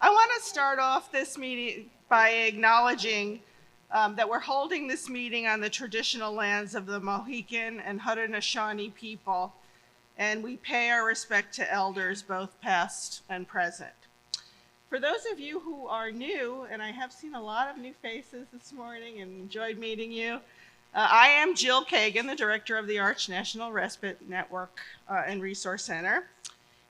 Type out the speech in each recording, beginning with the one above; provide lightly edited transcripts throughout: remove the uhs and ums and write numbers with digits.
I want to start off this meeting by acknowledging that we're holding this meeting on the traditional lands of the Mohican and Haudenosaunee people, and we pay our respect to elders both past and present. For those of you who are new, and I have seen a lot of new faces this morning and enjoyed meeting you, I am Jill Kagan, the director of the Arch National Respite Network and Resource Center.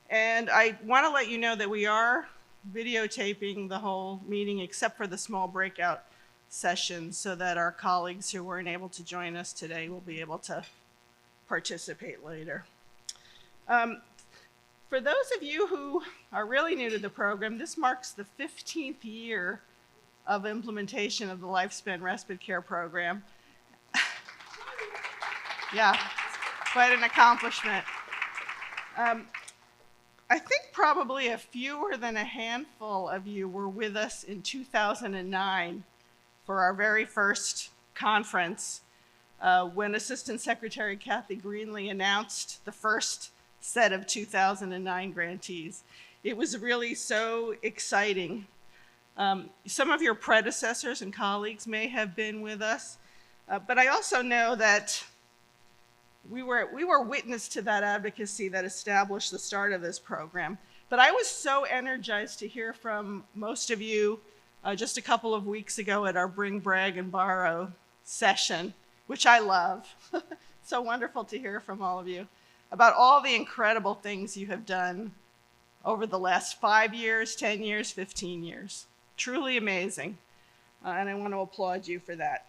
And I want to let you know that we are videotaping the whole meeting except for the small breakout sessions so that our colleagues who weren't able to join us today will be able to participate later. For those of you who are really new to the program, this marks the 15th year of implementation of the Lifespan Respite Care Program. Yeah, quite an accomplishment. I think probably fewer than a handful of you were with us in 2009 for our very first conference when Assistant Secretary Kathy Greenlee announced the first set of 2009 grantees. It was really so exciting. Some of your predecessors and colleagues may have been with us, but I also know that we were witness to that advocacy that established the start of this program. But I was so energized to hear from most of you just a couple of weeks ago at our Bring, Brag, and Borrow session, which I love. So wonderful to hear from all of you about all the incredible things you have done over the last 5 years, 10 years, 15 years. Truly amazing. And I want to applaud you for that.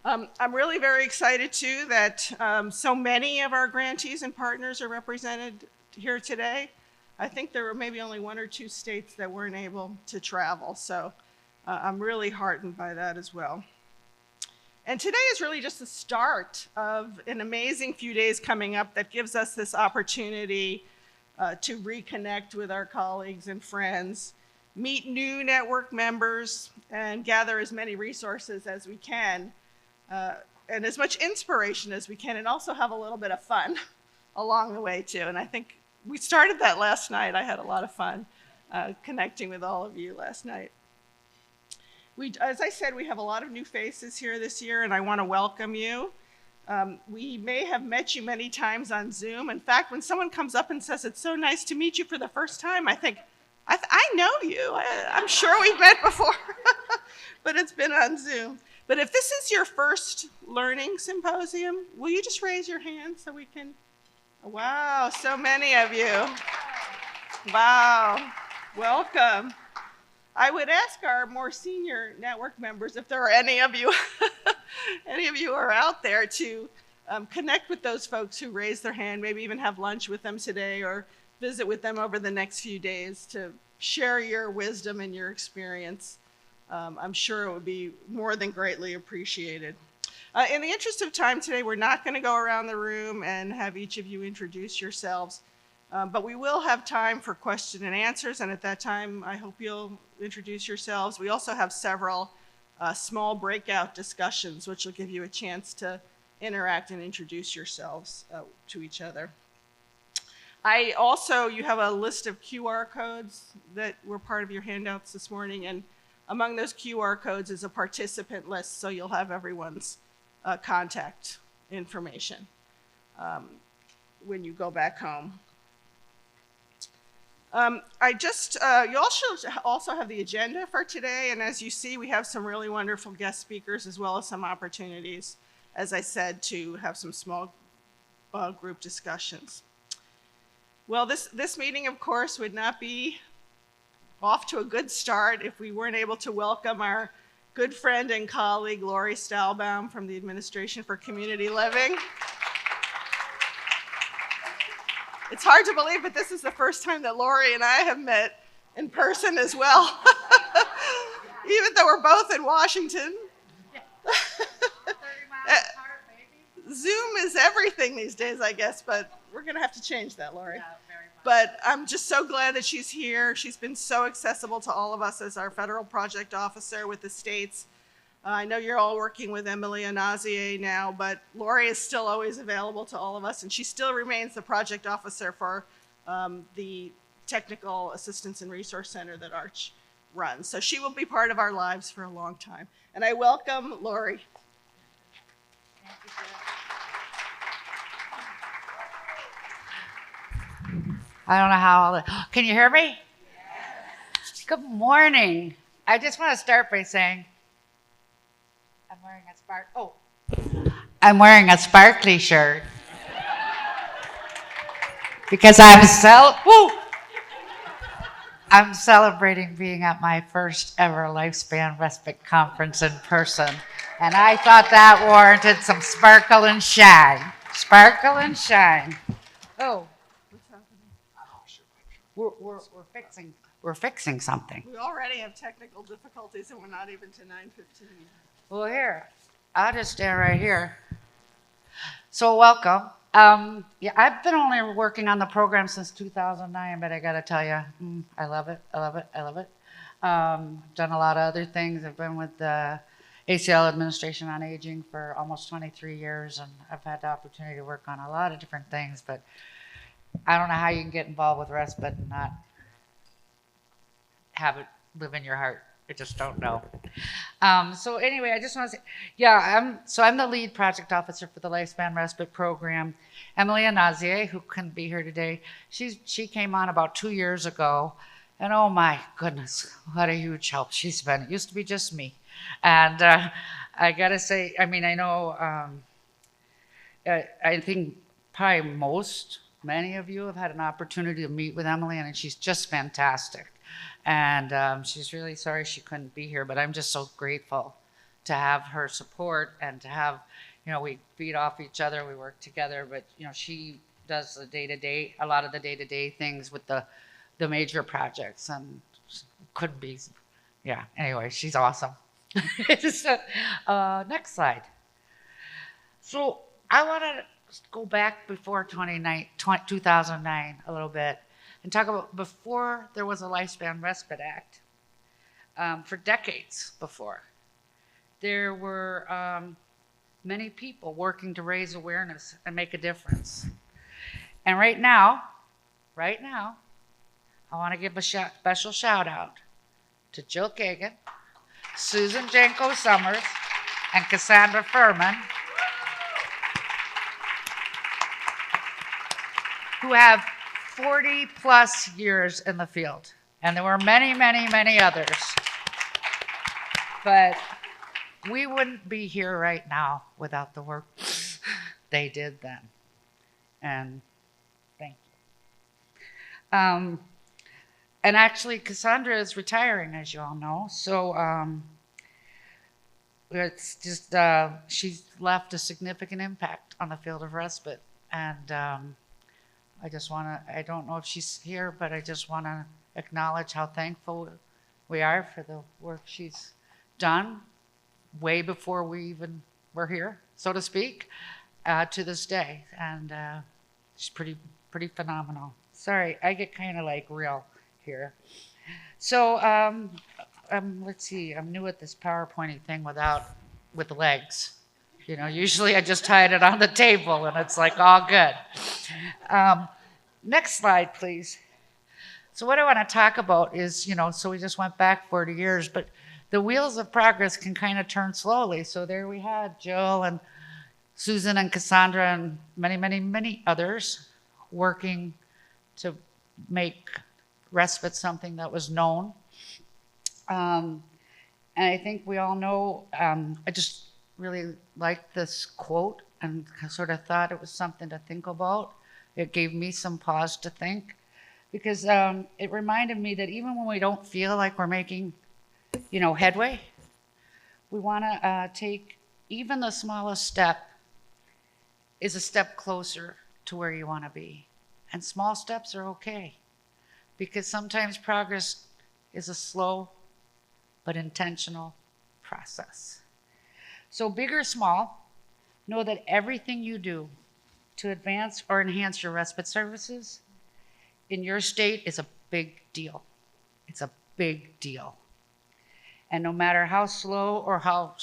I'm really very excited too that so many of our grantees and partners are represented here today. I think there were maybe only 1 or 2 states that weren't able to travel, so I'm really heartened by that as well. And today is really just the start of an amazing few days coming up that gives us this opportunity to reconnect with our colleagues and friends, meet new network members, and gather as many resources as we can. And as much inspiration as we can, and also have a little bit of fun along the way too. And I think we started that last night. I had a lot of fun connecting with all of you last night. As I said, we have a lot of new faces here this year, and I want to welcome you. We may have met you many times on Zoom. In fact, when someone comes up and says, "It's so nice to meet you for the first time," I think, I know you. I'm sure we've met before, but it's been on Zoom. But if this is your first learning symposium, will you just raise your hand so we can? Wow, so many of you. Wow, welcome. I would ask our more senior network members if there are any of you, who are out there to connect with those folks who raised their hand, maybe even have lunch with them today or visit with them over the next few days to share your wisdom and your experience. I'm sure it would be more than greatly appreciated. In the interest of time today, we're not going to go around the room and have each of you introduce yourselves, but we will have time for question and answers, and at that time, I hope you'll introduce yourselves. We also have several small breakout discussions, which will give you a chance to interact and introduce yourselves to each other. You have a list of QR codes that were part of your handouts this morning, and among those QR codes is a participant list, so you'll have everyone's contact information when you go back home. You all should also have the agenda for today, and as you see, we have some really wonderful guest speakers as well as some opportunities, as I said, to have some small group discussions. Well, this meeting, of course, would not be off to a good start if we weren't able to welcome our good friend and colleague, Lori Stalbaum from the Administration for Community Living. It's hard to believe, but this is the first time that Lori and I have met in person as well, even though we're both in Washington. Zoom is everything these days, I guess, but we're going to have to change that, Lori. Yeah, very much. But I'm just so glad that she's here. She's been so accessible to all of us as our federal project officer with the states. I know you're all working with Emily Anazier now, but Lori is still always available to all of us, and she still remains the project officer for the Technical Assistance and Resource Center that Arch runs. So she will be part of our lives for a long time. And I welcome Lori. Thank you. I don't know how, can you hear me? Yes. Good morning. I just want to start by saying, I'm wearing a sparkly shirt because I'm celebrating being at my first ever Lifespan Respite Conference in person. And I thought that warranted some sparkle and shine. Sparkle and shine. Oh. What's happening? We're fixing something. We already have technical difficulties and we're not even to 9:15. Well, here, I'll just stand right here. So welcome. Yeah, I've been only working on the program since 2009, but I got to tell you, I love it. I love it. I love it. Done a lot of other things. I've been with the ACL Administration on Aging for almost 23 years, and I've had the opportunity to work on a lot of different things, but I don't know how you can get involved with respite and not have it live in your heart. I just don't know. So anyway, I just want to say, yeah, I'm the lead project officer for the Lifespan Respite Program. Emily Anazier, who couldn't be here today, she came on about 2 years ago, and oh my goodness, what a huge help she's been. It used to be just me. And I got to say, I mean, I know, I think probably many of you have had an opportunity to meet with Emily, and she's just fantastic. And she's really sorry she couldn't be here, but I'm just so grateful to have her support and to have, we feed off each other, we work together, but, she does the day-to-day, a lot of the day-to-day things with the major projects, and couldn't be, anyway, she's awesome. Next slide. So I want to go back before 2009 a little bit and talk about before there was a Lifespan Respite Act. For decades before, there were many people working to raise awareness and make a difference. And right now, I want to give a special shout out to Jill Kagan, Susan Janko Summers, and Cassandra Furman, who have 40 plus years in the field. And there were many, many, many others. But we wouldn't be here right now without the work they did then. And thank you. And actually, Cassandra is retiring, as you all know. So it's just, she's left a significant impact on the field of respite. And I don't know if she's here, but I just want to acknowledge how thankful we are for the work she's done way before we even were here, so to speak, to this day. And she's pretty phenomenal. Sorry, I get kind of like real here. So let's see, I'm new at this PowerPointing thing with legs. Usually I just hide it on the table and it's like all good. Next slide, please. So what I want to talk about is, so we just went back 40 years, but the wheels of progress can kind of turn slowly. So there we had Jill and Susan and Cassandra and many, many, many others working to make respite something that was known. And I think we all know, I just really liked this quote and sort of thought it was something to think about. It gave me some pause to think because it reminded me that even when we don't feel like we're making, headway, we want to take even the smallest step is a step closer to where you want to be. And small steps are okay because sometimes progress is a slow but intentional process. So big or small, know that everything you do to advance or enhance your respite services in your state is a big deal. It's a big deal. And no matter how slow or how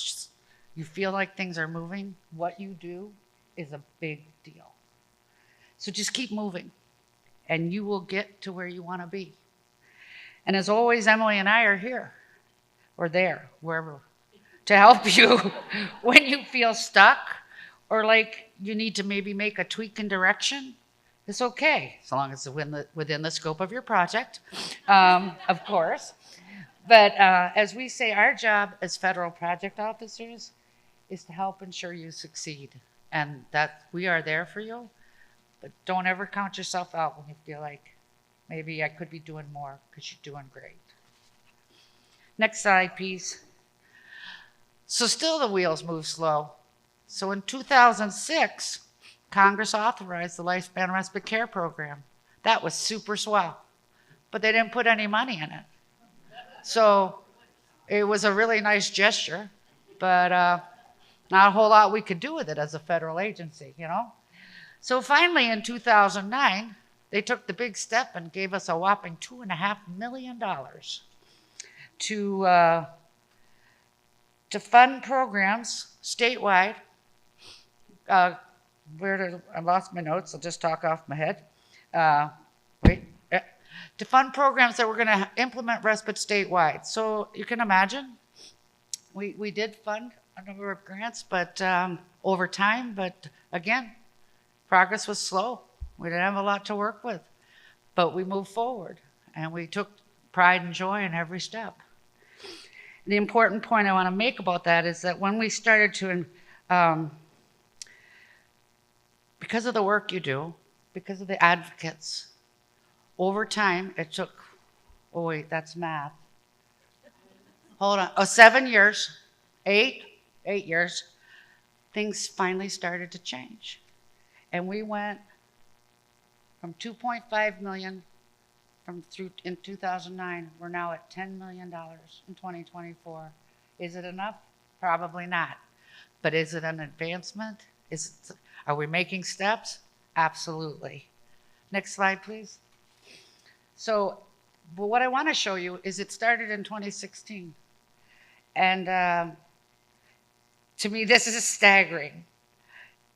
you feel like things are moving, what you do is a big deal. So just keep moving and you will get to where you want to be. And as always, Emily and I are here, or there, wherever, to help you when you feel stuck or like you need to maybe make a tweak in direction. It's okay, as long as it's within the scope of your project, of course. But as we say, our job as federal project officers is to help ensure you succeed, and that we are there for you. But don't ever count yourself out when you feel like maybe I could be doing more, because you're doing great. Next slide, please. So still the wheels move slow. So in 2006, Congress authorized the Lifespan Respite Care Program. That was super swell, but they didn't put any money in it. So it was a really nice gesture, but not a whole lot we could do with it as a federal agency, you know? So finally in 2009, they took the big step and gave us a whopping $2.5 million to fund programs statewide. I lost my notes, I'll just talk off my head. To fund programs that were going to implement respite statewide. So you can imagine, we did fund a number of grants, but over time, but again, progress was slow. We didn't have a lot to work with, but we moved forward and we took pride and joy in every step. The important point I want to make about that is that when we started to, because of the work you do, because of the advocates, over time, it took, oh wait, that's math. Hold on, 7 years, 8 years, things finally started to change. And we went from 2.5 million in 2009, we're now at $10 million in 2024. Is it enough? Probably not. But is it an advancement? Are we making steps? Absolutely. Next slide, please. So, but what I want to show you is it started in 2016. And to me, this is staggering.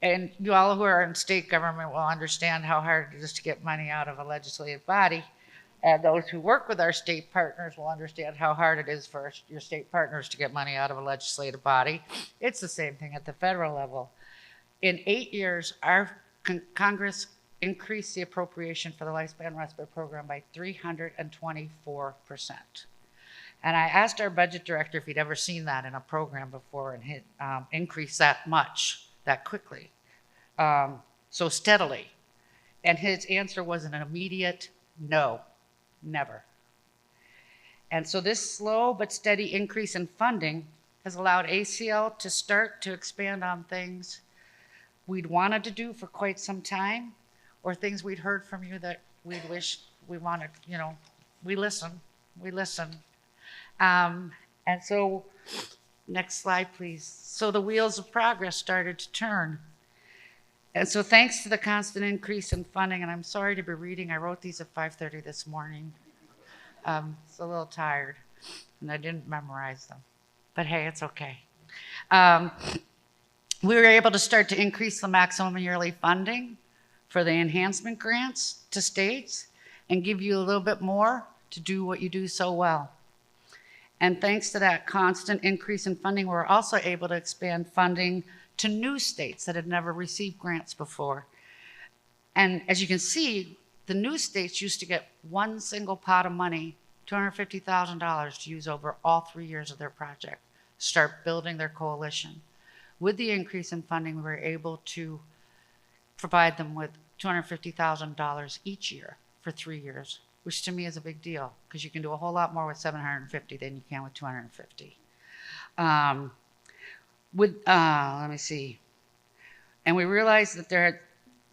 And you all who are in state government will understand how hard it is to get money out of a legislative body. And those who work with our state partners will understand how hard it is for your state partners to get money out of a legislative body. It's the same thing at the federal level. In 8 years, our Congress increased the appropriation for the Lifespan Respite Program by 324%. And I asked our budget director if he'd ever seen that in a program before, and he'd increased that much, that quickly, so steadily. And his answer was an immediate no, never. And so this slow but steady increase in funding has allowed ACL to start to expand on things we'd wanted to do for quite some time, or things we'd heard from you that we'd wish we wanted, you know, we listen. And so, next slide, please. So the wheels of progress started to turn. And so thanks to the constant increase in funding, and I'm sorry to be reading, I wrote these at 5:30 this morning. It's a little tired, and I didn't memorize them. But hey, it's okay. We were able to start to increase the maximum yearly funding for the enhancement grants to states and give you a little bit more to do what you do so well. And thanks to that constant increase in funding, we're also able to expand funding to new states that had never received grants before. And as you can see, the new states used to get one single pot of money, $250,000 to use over all 3 years of their project, start building their coalition. With the increase in funding, we were able to provide them with $250,000 each year for 3 years, which to me is a big deal, because you can do a whole lot more with 750 than you can with 250. Let me see. And we realized that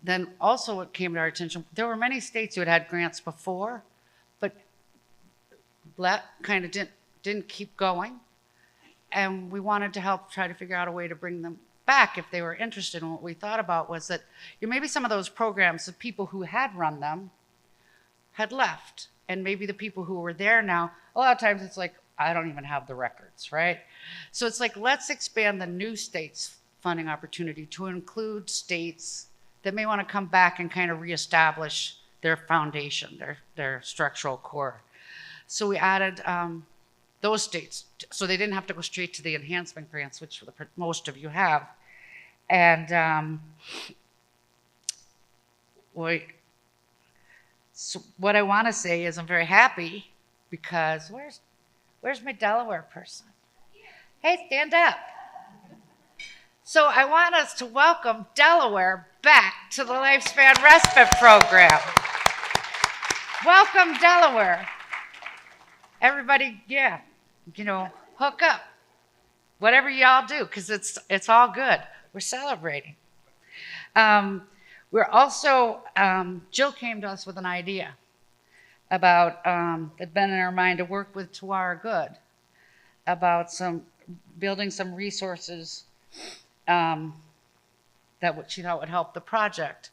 then also what came to our attention, there were many states who had grants before, but kind of didn't keep going. And we wanted to help try to figure out a way to bring them back if they were interested. And what we thought about was that maybe some of those programs, the people who had run them had left. And maybe the people who were there now, a lot of times it's like, I don't even have the records, right? So it's like, let's expand the new states funding opportunity to include states that may want to come back and kind of reestablish their foundation, their structural core. So we added those states, so they didn't have to go straight to the enhancement grants, which most of you have. And so what I want to say is I'm very happy because where's my Delaware person? Hey, stand up. So I want us to welcome Delaware back to the Lifespan Respite Program. Welcome, Delaware. Everybody, yeah, hook up. Whatever y'all do, because it's all good. We're celebrating. We're also, Jill came to us with an idea about, that'd been in our mind to work with To Our Good about building some resources that she thought would help the project.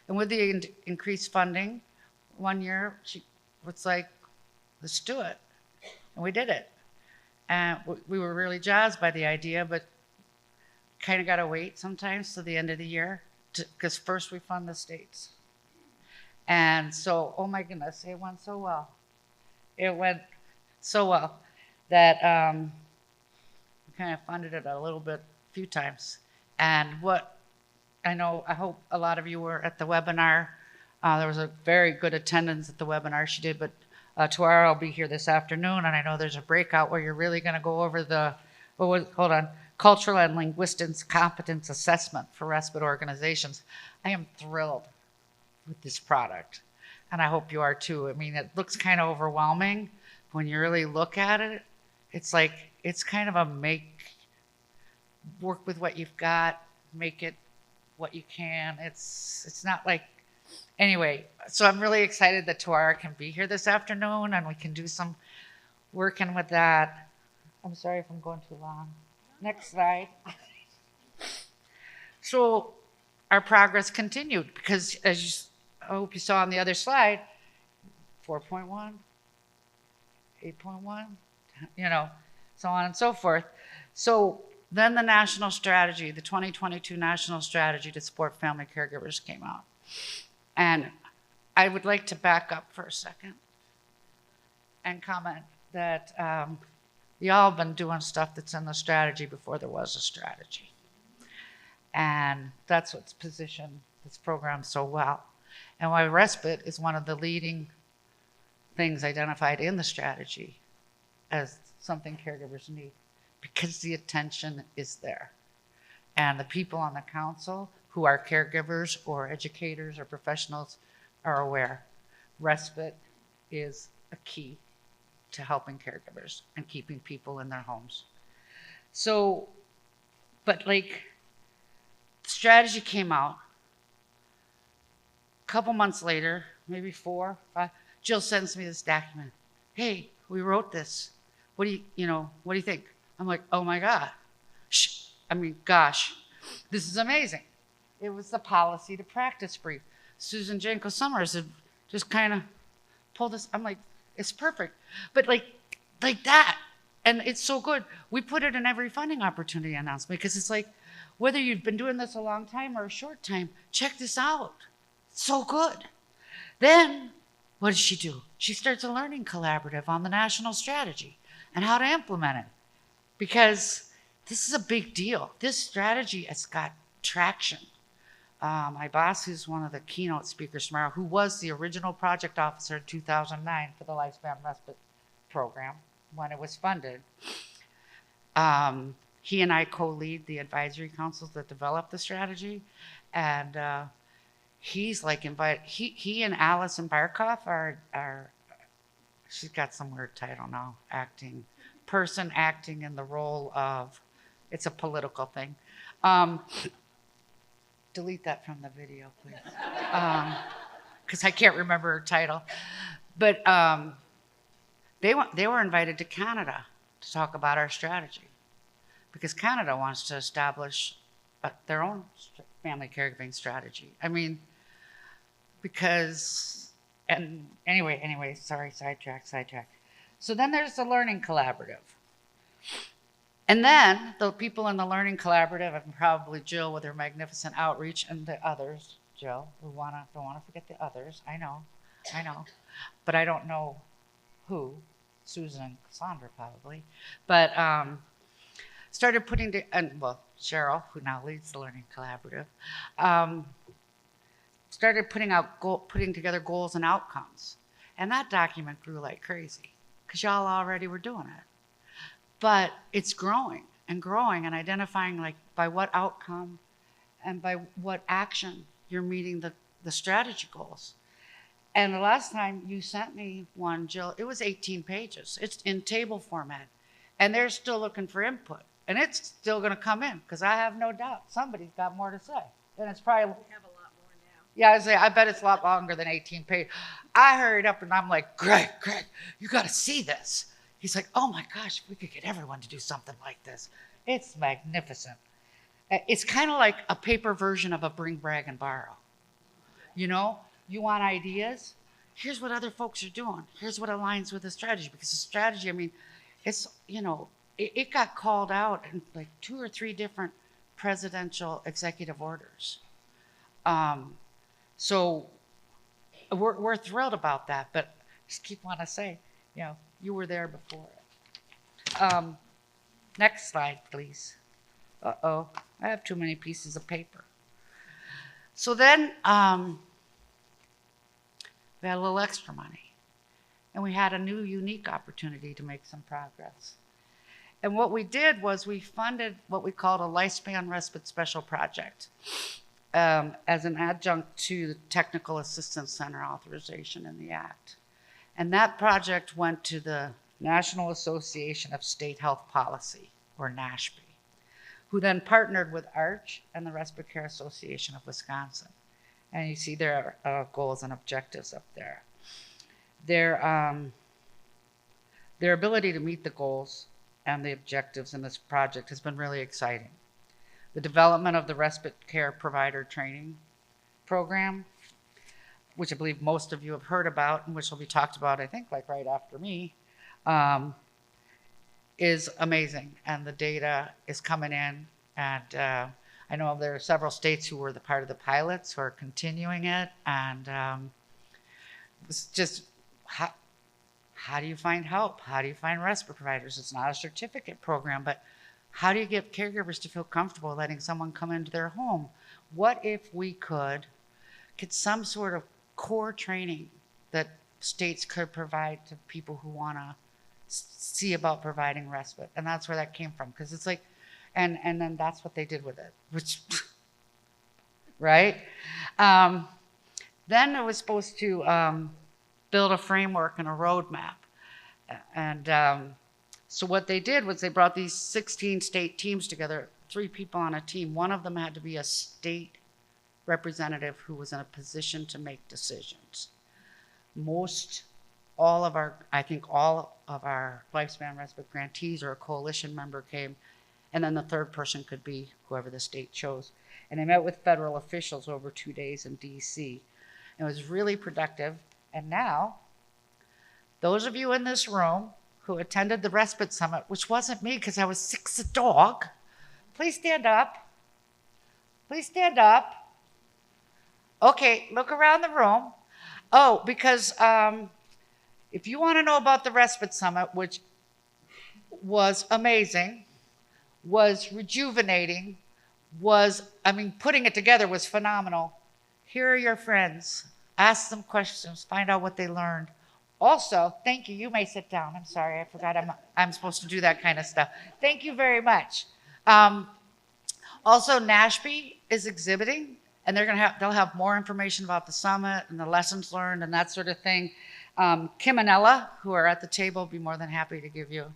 And with the increased funding, one year she was like, let's do it. And we did it. And we were really jazzed by the idea, but kind of got to wait sometimes to the end of the year because first we fund the states. And so, oh my goodness, it went so well. It went so well that we kind of funded it a few times. And I hope a lot of you were at the webinar. There was a very good attendance at the webinar she did, but Tuara will be here this afternoon, and I know there's a breakout where you're really going to go over cultural and linguistics competence assessment for respite organizations. I am thrilled with this product, and I hope you are too. I mean, it looks kind of overwhelming. When you really look at it, it's like, it's kind of work with what you've got, make it what you can. It's not like, anyway, so I'm really excited that Tuara can be here this afternoon and we can do some working with that. I'm sorry if I'm going too long. Next slide. So our progress continued because I hope you saw on the other slide, 4.1, 8.1, so on and so forth. So then the national strategy, the 2022 national strategy to support family caregivers came out. And I would like to back up for a second and comment that y'all have been doing stuff that's in the strategy before there was a strategy. And that's what's positioned this program so well. And why respite is one of the leading things identified in the strategy as something caregivers need, because the attention is there. And the people on the council who are caregivers or educators or professionals are aware. Respite is a key to helping caregivers and keeping people in their homes. So, but like, the strategy came out. A couple months later, maybe 4, 5, Jill sends me this document. Hey, we wrote this. What do you think? I'm like, oh my God. Gosh, this is amazing. It was the policy to practice brief. Susan Janko Summers had just kind of pulled this. I'm like, it's perfect. But like that. And it's so good. We put it in every funding opportunity announcement because it's like, whether you've been doing this a long time or a short time, check this out. It's so good. Then what does she do? She starts a learning collaborative on the national strategy and how to implement it. Because this is a big deal. This strategy has got traction. My boss, who's one of the keynote speakers tomorrow, who was the original project officer in 2009 for the Lifespan Respite Program when it was funded, he and I co-lead the advisory councils that developed the strategy. And he's like invited, he and Allison Barkoff are, she's got some weird title now, acting in the role of, it's a political thing. Delete that from the video, please. Because I can't remember her title. But they were invited to Canada to talk about our strategy. Because Canada wants to establish their own family caregiving strategy. Anyway, sorry, sidetrack. So then there's the learning collaborative. And then the people in the learning collaborative, and probably Jill with her magnificent outreach and the others, Jill. Don't wanna forget the others. I know, but I don't know who. Susan and Cassandra probably, but started Cheryl, who now leads the Learning Collaborative, started putting together goals and outcomes, and that document grew like crazy because y'all already were doing it, but it's growing and identifying like by what outcome and by what action you're meeting the strategy goals. And the last time you sent me one, Jill, it was 18 pages. It's in table format. And they're still looking for input. And it's still going to come in because I have no doubt somebody's got more to say. And it's probably. We have a lot more now. Yeah, I bet it's a lot longer than 18 pages. I hurried up and I'm like, Greg, you got to see this. He's like, oh my gosh, if we could get everyone to do something like this. It's magnificent. It's kind of like a paper version of a Bring, Brag, and Borrow. You know? You want ideas? Here's what other folks are doing. Here's what aligns with the strategy. Because the strategy, I mean, it's, it got called out in like 2 or 3 different presidential executive orders. So we're thrilled about that. But just keep wanting to say, you were there before it. Next slide, please. Uh-oh, I have too many pieces of paper. So then, we had a little extra money, and we had a new unique opportunity to make some progress. And what we did was we funded what we called a Lifespan Respite Special Project as an adjunct to the Technical Assistance Center authorization in the Act. And that project went to the National Association of State Health Policy, or NASHP, who then partnered with ARCH and the Respite Care Association of Wisconsin. And you see their goals and objectives up there. Their ability to meet the goals and the objectives in this project has been really exciting. The development of the Respite Care Provider Training Program, which I believe most of you have heard about and which will be talked about, I think, like right after me, is amazing. And the data is coming in, and I know there are several states who were the part of the pilots who are continuing it, and it's just how do you find help? How do you find respite providers? It's not a certificate program, but how do you get caregivers to feel comfortable letting someone come into their home? What if we could get some sort of core training that states could provide to people who want to see about providing respite? And that's where that came from, because it's like, and then that's what they did with it, which, right? Then it was supposed to build a framework and a roadmap. And so what they did was they brought these 16 state teams together, 3 people on a team. One of them had to be a state representative who was in a position to make decisions. All of our Lifespan Respite grantees or a coalition member came. And then the third person could be whoever the state chose. And I met with federal officials over 2 days in DC. It was really productive. And now, those of you in this room who attended the Respite Summit, which wasn't me because I was sick as a dog, please stand up. Please stand up. Okay, look around the room. Oh, because if you want to know about the Respite Summit, which was amazing, was rejuvenating, putting it together was phenomenal. Here are your friends. Ask them questions, find out what they learned. Also, thank you. You may sit down. I'm sorry, I forgot I'm supposed to do that kind of stuff. Thank you very much. Also, NASHP is exhibiting, and they'll have more information about the summit and the lessons learned and that sort of thing. Kim and Ella, who are at the table, will be more than happy to give you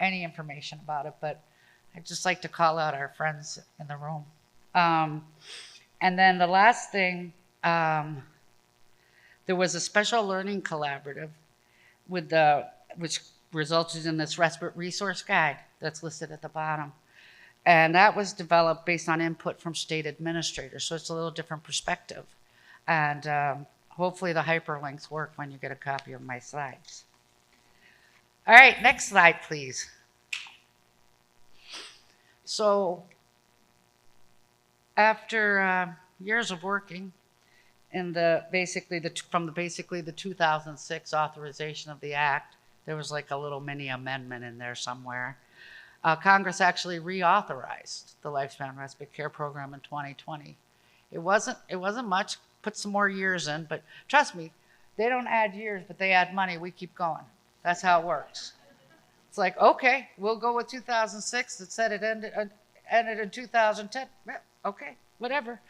any information about it, but I'd just like to call out our friends in the room. And then the last thing, there was a special learning collaborative which resulted in this respite resource guide that's listed at the bottom. And that was developed based on input from state administrators, so it's a little different perspective. And hopefully the hyperlinks work when you get a copy of my slides. All right, next slide, please. So after years of working, in the basically the 2006 authorization of the act, there was like a little mini amendment in there somewhere. Congress actually reauthorized the Lifespan Respite Care Program in 2020. It wasn't much, put some more years in, but trust me, they don't add years, but they add money. We keep going. That's how it works. It's like, okay, we'll go with 2006. It said it ended in 2010. Yeah, okay, whatever.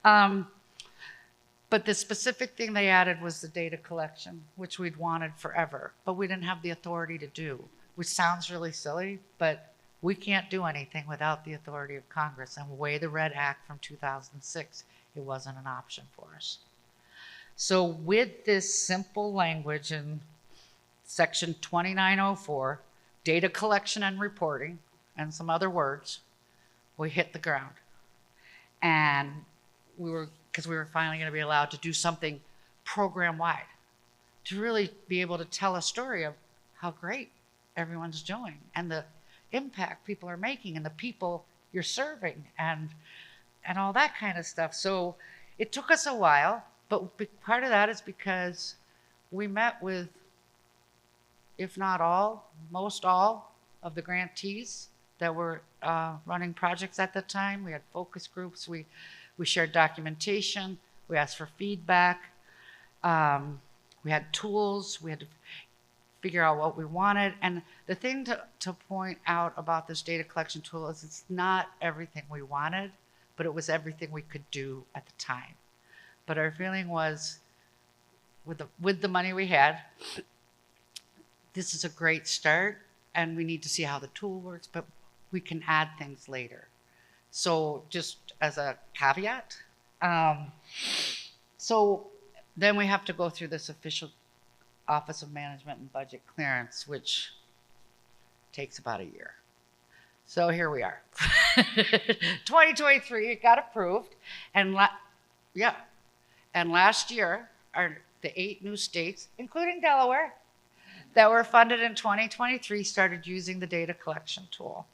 But the specific thing they added was the data collection, which we'd wanted forever, but we didn't have the authority to do, which sounds really silly, but we can't do anything without the authority of Congress. And the way the Red Act from 2006, it wasn't an option for us. So with this simple language in section 2904, data collection and reporting, and some other words, we hit the ground. And because we were finally going to be allowed to do something program-wide, to really be able to tell a story of how great everyone's doing and the impact people are making and the people you're serving and all that kind of stuff. So it took us a while, but part of that is because we met with, if not all, most all of the grantees that were running projects at the time. We had focus groups. We shared documentation. We asked for feedback. We had tools. We had to figure out what we wanted. And the thing to point out about this data collection tool is it's not everything we wanted, but it was everything we could do at the time. But our feeling was, with the money we had, this is a great start, and we need to see how the tool works, but we can add things later. So just as a caveat, so then we have to go through this official Office of Management and Budget clearance, which takes about a year. So here we are. 2023, it got approved, and last year, the 8 new states, including Delaware, that were funded in 2023 started using the data collection tool.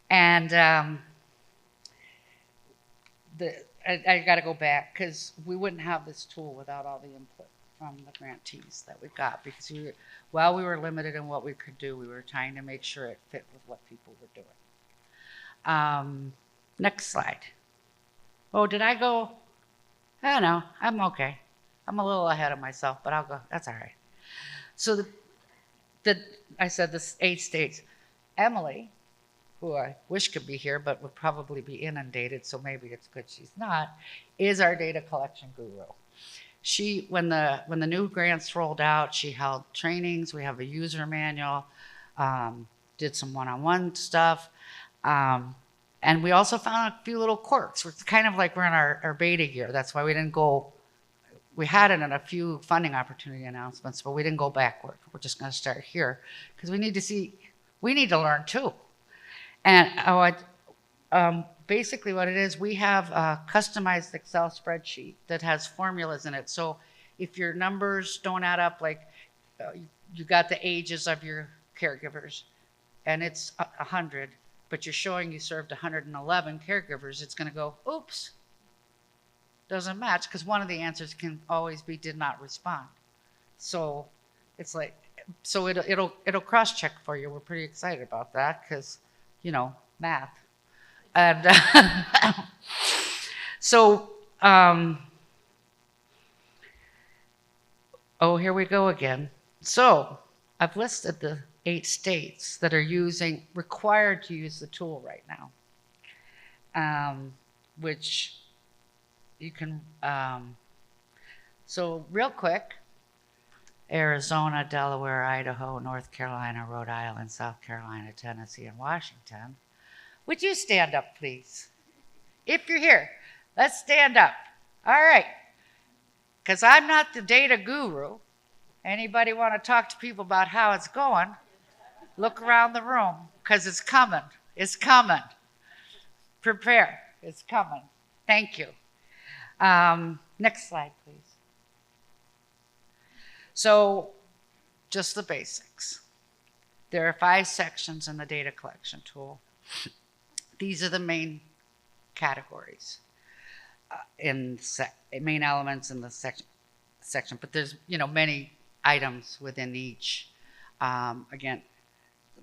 And I got to go back because we wouldn't have this tool without all the input from the grantees that we got, because while we were limited in what we could do, we were trying to make sure it fit with what people were doing. Next slide. Oh, did I go? I don't know. I'm okay. I'm a little ahead of myself, but I'll go. That's all right. So I said the 8 states. Emily, who I wish could be here, but would probably be inundated, so maybe it's good she's not, is our data collection guru. She, when the new grants rolled out, she held trainings. We have a user manual, did some one-on-one stuff. And we also found a few little quirks. It's kind of like we're in our beta year. That's why we didn't go. We had it in a few funding opportunity announcements, but we didn't go backward. We're just going to start here because we need to learn too. And basically what it is, we have a customized Excel spreadsheet that has formulas in it. So if your numbers don't add up, like you got the ages of your caregivers and it's 100, but you're showing you served 111 caregivers, it's going to go, oops, doesn't match, because one of the answers can always be did not respond. So it's like, so it'll cross-check for you. We're pretty excited about that because, math. And so, here we go again. So I've listed the 8 states that are required to use the tool right now, which you can, so real quick, Arizona, Delaware, Idaho, North Carolina, Rhode Island, South Carolina, Tennessee, and Washington. Would you stand up, please? If you're here, let's stand up. All right, because I'm not the data guru. Anybody want to talk to people about how it's going? Look around the room, because it's coming. It's coming. Prepare. It's coming. Thank you. Next slide, please. So, just the basics. There are 5 sections in the data collection tool. These are the main categories. main elements in the section, but there's many items within each. Again,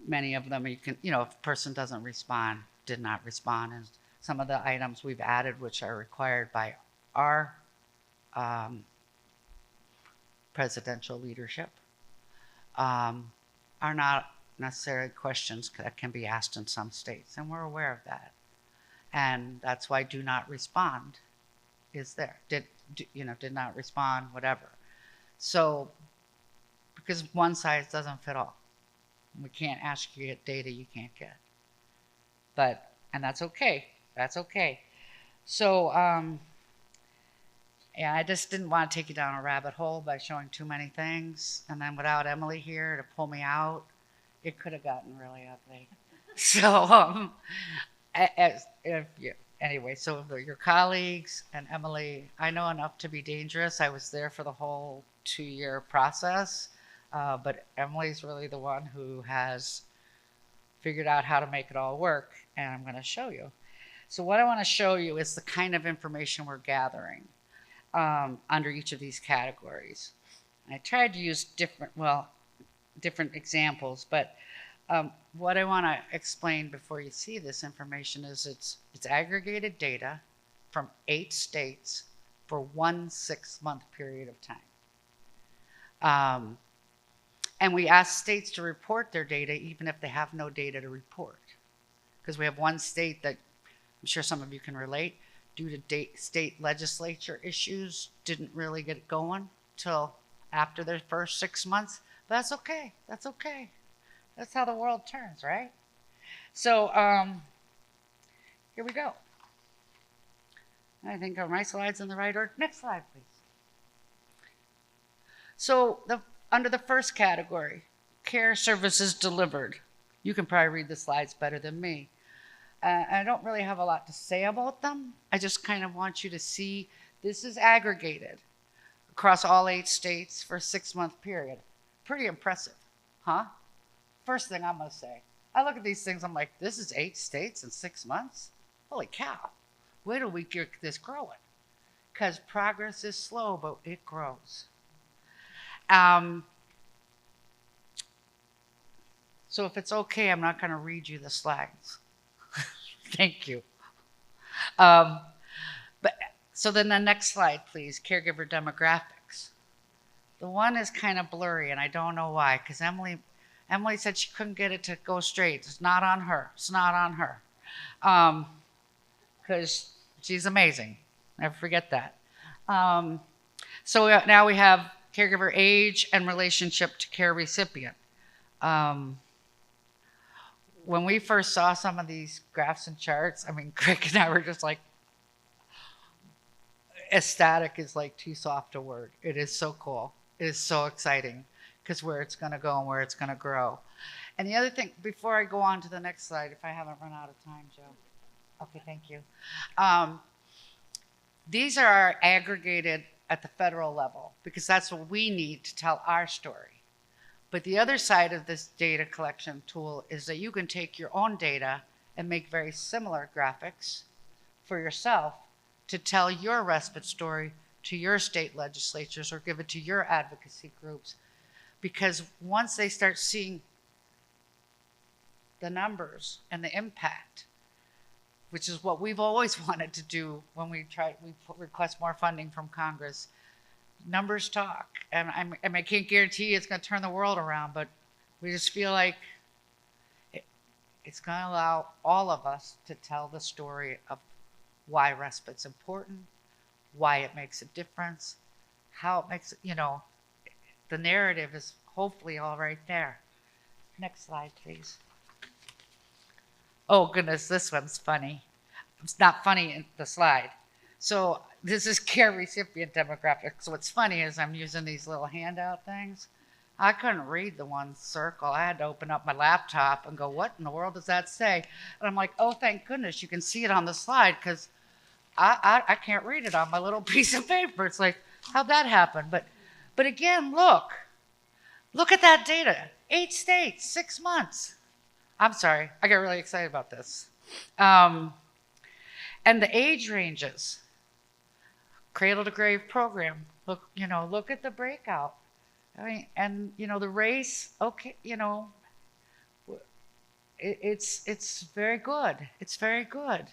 many of them you can, if a person doesn't respond, did not respond, and some of the items we've added, which are required by our presidential leadership, are not necessarily questions that can be asked in some states, and we're aware of that. And that's why do not respond is there. Did not respond, whatever. So, because one size doesn't fit all. We can't ask you to get data you can't get. And that's okay. That's okay. So, yeah, I just didn't want to take you down a rabbit hole by showing too many things. And then without Emily here to pull me out, it could have gotten really ugly. So, anyway, so your colleagues and Emily, I know enough to be dangerous. I was there for the whole 2-year process, but Emily's really the one who has figured out how to make it all work, and I'm going to show you. So what I want to show you is the kind of information we're gathering under each of these categories. I tried to use different examples, but what I want to explain before you see this information is it's aggregated data from 8 states for 1 6-month period of time. And we ask states to report their data even if they have no data to report. Because we have one state that I'm sure some of you can relate, due to state legislature issues, didn't really get going till after their first 6 months. But that's okay. That's okay. That's how the world turns, right? So here we go. I think are my slides in the right order. Next slide, please. So under the first category, care services delivered. You can probably read the slides better than me. I don't really have a lot to say about them. I just kind of want you to see this is aggregated across all 8 states for a 6-month period. Pretty impressive, huh? First thing I'm going to say, I look at these things, I'm like, this is 8 states in 6 months? Holy cow. Where do we get this growing? Because progress is slow, but it grows. So if it's okay, I'm not going to read you the slides. Thank you. So then the next slide, please, caregiver demographics. The one is kind of blurry, and I don't know why, because Emily said she couldn't get it to go straight. It's not on her. It's not on her. Because she's amazing. Never forget that. So now we have caregiver age and relationship to care recipient. When we first saw some of these graphs and charts, I mean, Crick and I were just like, ecstatic is like too soft a word. It is so cool. It is so exciting because where it's going to go and where it's going to grow. And the other thing, before I go on to the next slide, if I haven't run out of time, Joe. Okay, thank you. These are aggregated at the federal level because that's what we need to tell our story. But the other side of this data collection tool is that you can take your own data and make very similar graphics for yourself to tell your respite story to your state legislatures or give it to your advocacy groups. Because once they start seeing the numbers and the impact, which is what we've always wanted to do when we request more funding from Congress, numbers talk. And I can't guarantee it's going to turn the world around, but we just feel like it's going to allow all of us to tell the story of why respite's important, why it makes a difference, how it makes it, the narrative is hopefully all right there. Next slide, please. Oh, goodness, this one's funny. It's not funny in the slide. So this is care recipient demographics. What's funny is I'm using these little handout things. I couldn't read the one circle. I had to open up my laptop and go, what in the world does that say? And I'm like, oh, thank goodness you can see it on the slide because I can't read it on my little piece of paper. It's like, how'd that happen? But again, look at that data. 8 states, 6 months. I'm sorry, I got really excited about this. And the age ranges. cradle to grave program. Look at the breakout. I mean, and the race. Okay, it's very good. It's very good.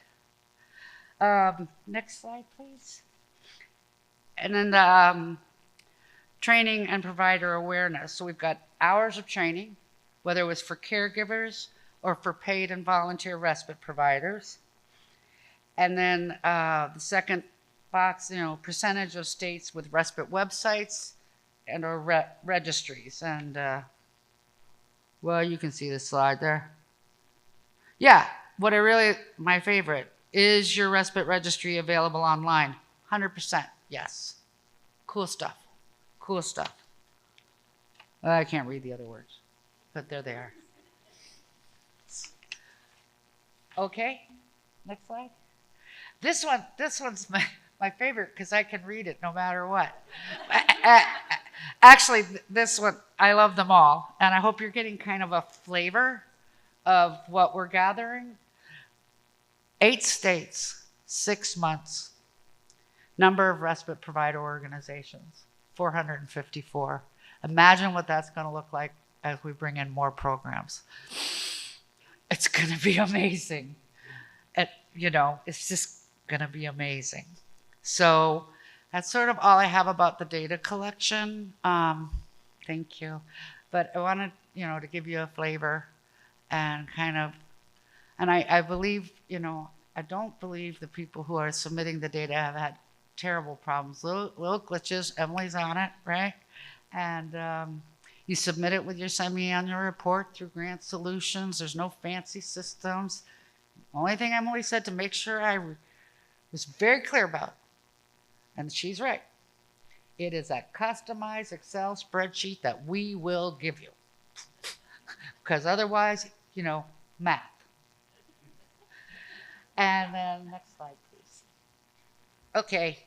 Next slide, please. And then the training and provider awareness. So we've got hours of training, whether it was for caregivers or for paid and volunteer respite providers. And then the second box, percentage of states with respite websites and or registries. And well, you can see the slide there. Yeah, my favorite, is your respite registry available online? 100% yes. Cool stuff. Cool stuff. I can't read the other words, but there they are. Okay, next slide. This one's my favorite because I can read it no matter what. Actually, this one, I love them all, and I hope you're getting kind of a flavor of what we're gathering. 8 states, 6 months. Number of respite provider organizations, 454. Imagine what that's going to look like as we bring in more programs. It's going to be amazing. It's just going to be amazing. So that's sort of all I have about the data collection. Thank you. But I wanted, to give you a flavor and kind of, and I believe, I don't believe the people who are submitting the data have had terrible problems. Little glitches. Emily's on it, right? And you submit it with your semi-annual report through Grant Solutions. There's no fancy systems. Only thing Emily said to make sure I was very clear about, and she's right, it is a customized Excel spreadsheet that we will give you. Because otherwise, math. And then next slide, please. Okay,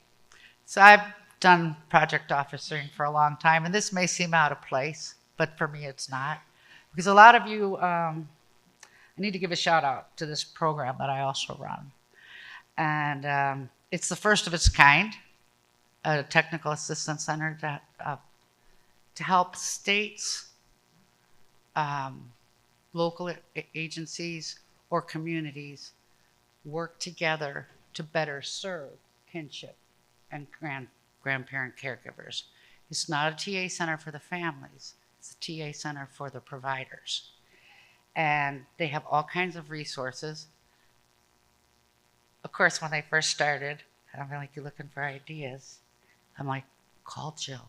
so I've done project officering for a long time, and this may seem out of place, but for me it's not. Because a lot of you, I need to give a shout out to this program that I also run. And it's the first of its kind, a technical assistance center to help states, local agencies, or communities work together to better serve kinship and grandparent caregivers. It's not a TA center for the families. It's a TA center for the providers. And they have all kinds of resources. Of course, when they first started, and I'm like, you're looking for ideas. I'm like, call Jill.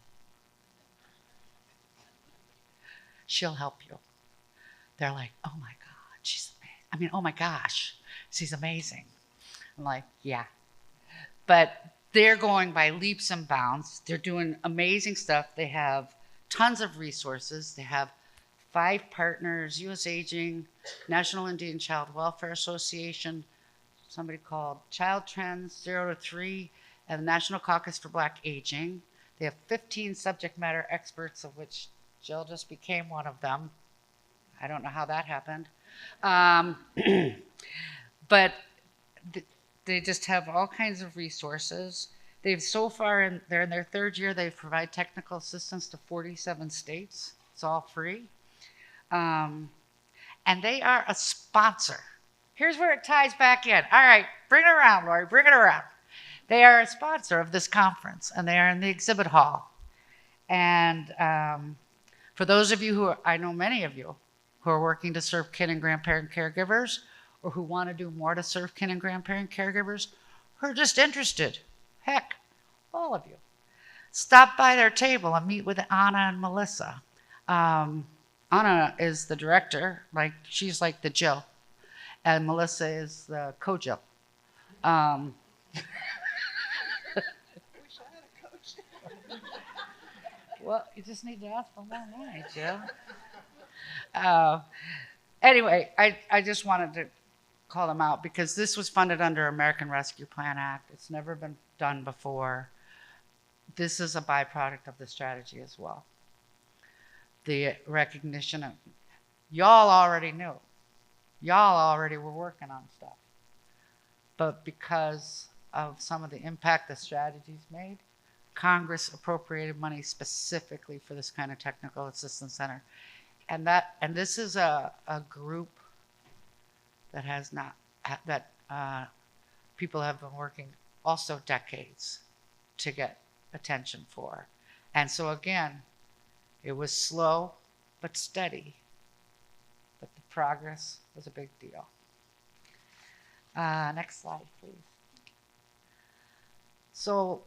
She'll help you. They're like, oh my God, she's amazing. Oh my gosh, she's amazing. I'm like, yeah. But they're going by leaps and bounds. They're doing amazing stuff. They have tons of resources. They have 5 partners: U.S. Aging, National Indian Child Welfare Association, somebody called Child Trends 0 to 3, and the National Caucus for Black Aging. They have 15 subject matter experts, of which Jill just became one of them. I don't know how that happened. But they just have all kinds of resources. They've so far, they're in their 3rd year, they provide technical assistance to 47 states. It's all free. And they are a sponsor. Here's where it ties back in. All right, bring it around, Lori, bring it around. They are a sponsor of this conference, and they are in the exhibit hall. And for those of you I know many of you who are working to serve kin and grandparent caregivers, or who want to do more to serve kin and grandparent caregivers, who are just interested, heck, all of you, stop by their table and meet with Anna and Melissa. Anna is the director, she's like the Jill, and Melissa is the co-Jill. Wish I had a coach. Well, you just need to ask for more money, Jill. Anyway, I just wanted to call them out because this was funded under American Rescue Plan Act. It's never been done before. This is a byproduct of the strategy as well. The recognition of, y'all already knew. Y'all already were working on stuff. But because of some of the impact the strategies made, Congress appropriated money specifically for this kind of technical assistance center. And this is a group that has not, that people have been working also decades to get attention for. And so again, it was slow but steady, but the progress was a big deal. Next slide, please. So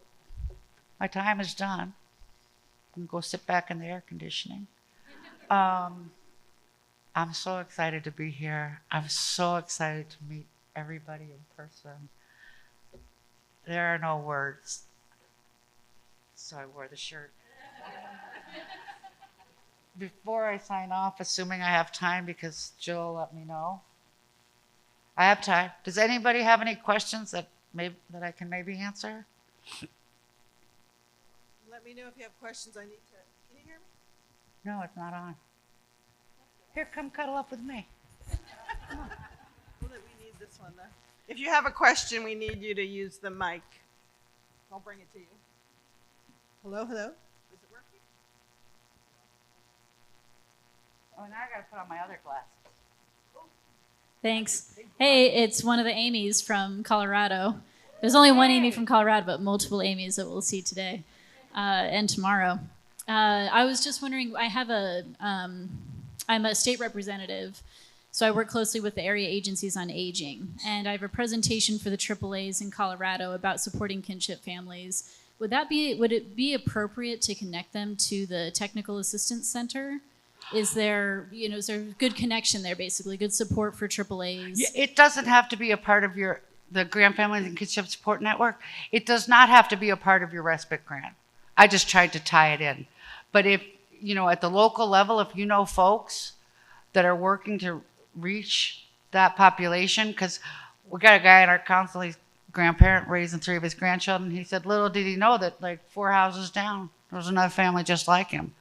my time is done. I'm gonna go sit back in the air conditioning. I'm so excited to be here. I'm so excited to meet everybody in person. There are no words. So I wore the shirt. Before I sign off, assuming I have time because Jill let me know. I have time. Does anybody have any questions that I can maybe answer? Let me know if you have questions. Can you hear me? No, it's not on. Here, come cuddle up with me. Well, we need this one, though. If you have a question, we need you to use the mic. I'll bring it to you. Hello, hello? Is it working? Oh, now I gotta put on my other glasses. Thanks. Hey, it's one of the Amy's from Colorado. There's only one Amy from Colorado, but multiple Amy's that we'll see today and tomorrow. I was just wondering, I'm a state representative, so I work closely with the area agencies on aging, and I have a presentation for the AAAs in Colorado about supporting kinship families. Would it be appropriate to connect them to the Technical Assistance Center? Is there good connection there, basically, good support for AAAs? Yeah, it doesn't have to be a part of the Grant Families and Kinship Support Network. It does not have to be a part of your respite grant. I just tried to tie it in. But if, at the local level, if you know folks that are working to reach that population, because we got a guy in our council, he's a grandparent raising 3 of his grandchildren. He said, little did he know that like 4 houses down, there was another family just like him.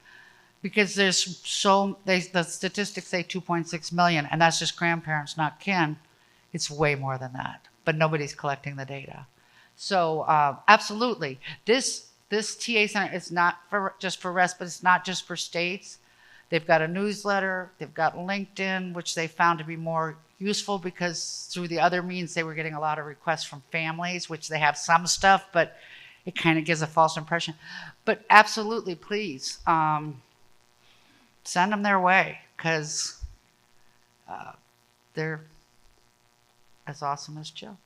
Because the statistics say 2.6 million, and that's just grandparents, not kin. It's way more than that, but nobody's collecting the data. So absolutely, this TA center is not just for respite. It's not just for states. They've got a newsletter. They've got LinkedIn, which they found to be more useful because through the other means they were getting a lot of requests from families, which they have some stuff, but it kind of gives a false impression. But absolutely, please. Send them their way because they're as awesome as Jill.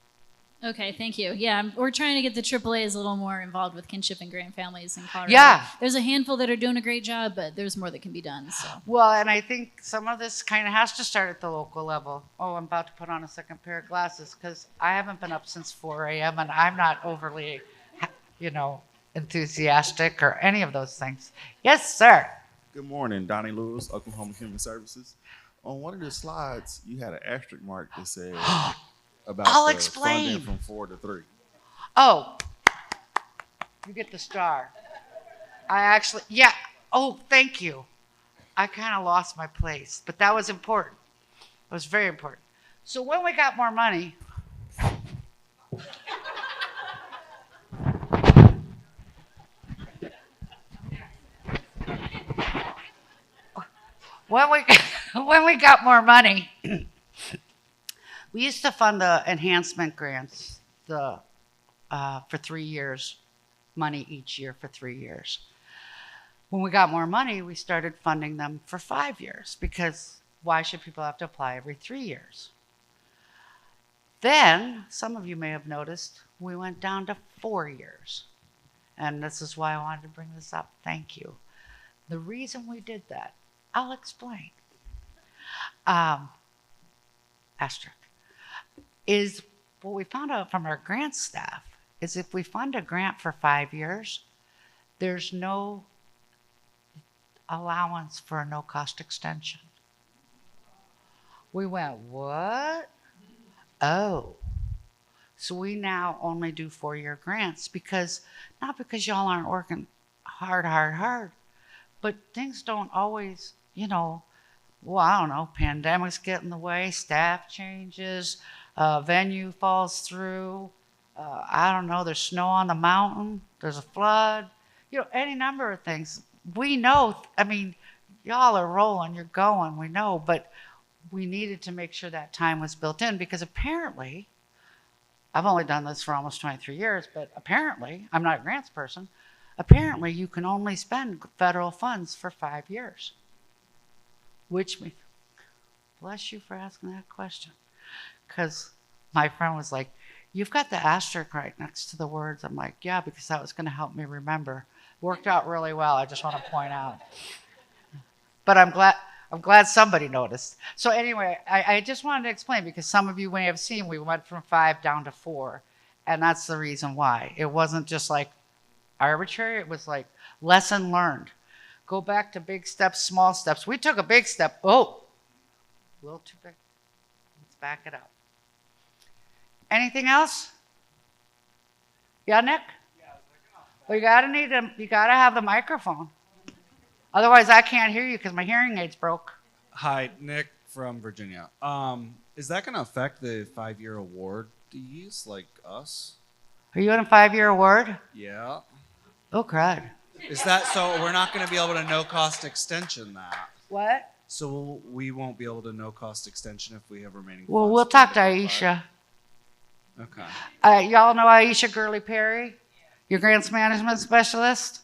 Okay, thank you. Yeah, we're trying to get the AAAs a little more involved with kinship and grant families in Colorado. Yeah. There's a handful that are doing a great job, but there's more that can be done. So. Well, and I think some of this kind of has to start at the local level. Oh, I'm about to put on a second pair of glasses because I haven't been up since 4 a.m. and I'm not overly, enthusiastic or any of those things. Yes, sir. Good morning, Donnie Lewis, Oklahoma Human Services. On one of the slides, you had an asterisk mark that said about I'll the explain. funding from 4 to 3. Oh, you get the star. Oh, thank you. I kind of lost my place, but that was important. It was very important. So when we got more money, when we got more money, we used to fund the enhancement grants for 3 years, money each year for 3 years. When we got more money, we started funding them for 5 years because why should people have to apply every 3 years? Then, some of you may have noticed, we went down to 4 years. And this is why I wanted to bring this up. Thank you. The reason we did that, I'll explain. Asterisk. Is what we found out from our grant staff is if we fund a grant for 5 years, there's no allowance for a no-cost extension. We went, what? Oh. So we now only do 4-year grants not because y'all aren't working hard, but things don't always, I don't know, pandemics get in the way, staff changes, venue falls through, I don't know, there's snow on the mountain, there's a flood, any number of things. We know, I mean, y'all are rolling, you're going, we know, but we needed to make sure that time was built in because apparently, I've only done this for almost 23 years, but apparently, I'm not a grants person, apparently you can only spend federal funds for 5 years. Which means, bless you for asking that question. Because my friend was like, you've got the asterisk right next to the words. I'm like, yeah, because that was going to help me remember. Worked out really well, I just want to point out. But I'm glad somebody noticed. So anyway, I just wanted to explain because some of you may have seen we went from 5 down to 4. And that's the reason why. It wasn't just like arbitrary, it was like lesson learned. Go back to big steps, small steps. We took a big step. Oh, a little too big. Let's back it up. Anything else? Yeah, Nick? Well, you gotta have the microphone. Otherwise, I can't hear you because my hearing aid's broke. Hi, Nick from Virginia. Is that going to affect the 5-year awardees like us? Are you in a 5-year award? Yeah. Oh, crud. Is that so? We're not going to be able to no-cost extension that. What? So we won't be able to no-cost extension if we have remaining. Well, funds we'll at the talk to end of the 5. Aisha. Okay. Y'all know Aisha Gurley Perry? Your grants management specialist?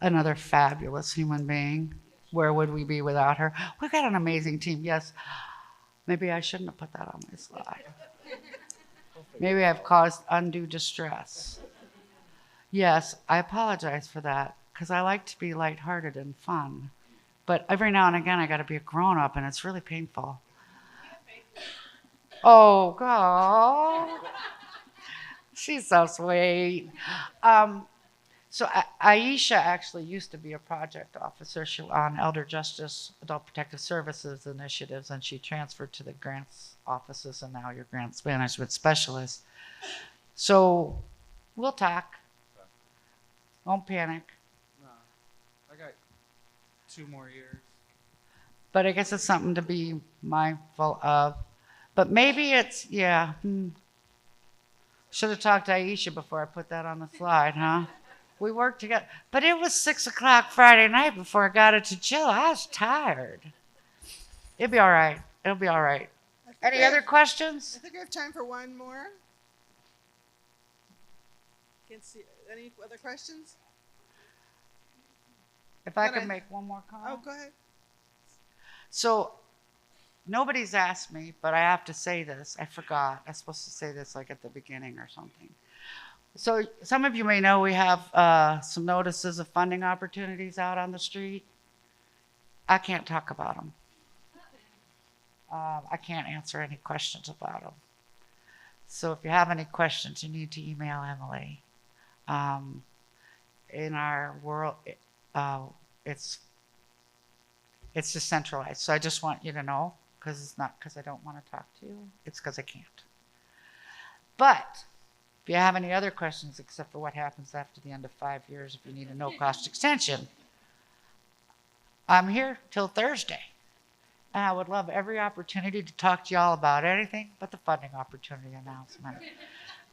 Another fabulous human being. Where would we be without her? We've got an amazing team. Yes. Maybe I shouldn't have put that on my slide. Maybe I've caused undue distress. Yes, I apologize for that because I like to be lighthearted and fun. But every now and again, I got to be a grown-up, and it's really painful. Oh, God. She's so sweet. So Aisha actually used to be a project officer on Elder Justice, Adult Protective Services initiatives, and she transferred to the grants offices, and now you're grants management specialist. So we'll talk. Don't panic. No, I got 2 more years. But I guess it's something to be mindful of. But maybe it's, yeah. Should have talked to Aisha before I put that on the slide, huh? We worked together. But it was 6 o'clock Friday night before I got it to Jill. I was tired. It'll be all right. It'll be all right. Any other questions? I think we have time for one more. Can't see any other questions? If I could make one more comment. Oh, go ahead. So nobody's asked me, but I have to say this. I forgot. I was supposed to say this like at the beginning or something. So some of you may know we have some notices of funding opportunities out on the street. I can't talk about them. I can't answer any questions about them. So if you have any questions, you need to email Emily. In our world, it's just centralized. So I just want you to know, because it's not because I don't want to talk to you. It's because I can't. But if you have any other questions, except for what happens after the end of 5 years, if you need a no-cost extension, I'm here till Thursday. And I would love every opportunity to talk to y'all about anything but the funding opportunity announcement.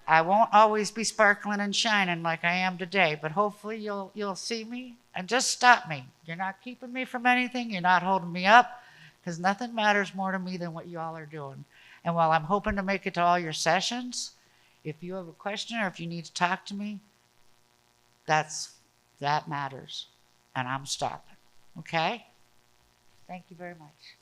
I won't always be sparkling and shining like I am today, but hopefully you'll see me and just stop me. You're not keeping me from anything. You're not holding me up, because nothing matters more to me than what y'all are doing. And while I'm hoping to make it to all your sessions, if you have a question or if you need to talk to me, that matters. And I'm stopping. Okay? Thank you very much.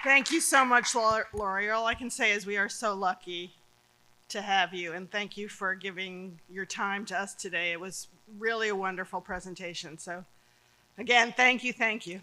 Thank you so much, Lori. All I can say is we are so lucky to have you, and thank you for giving your time to us today. It was really a wonderful presentation. So again, thank you, thank you.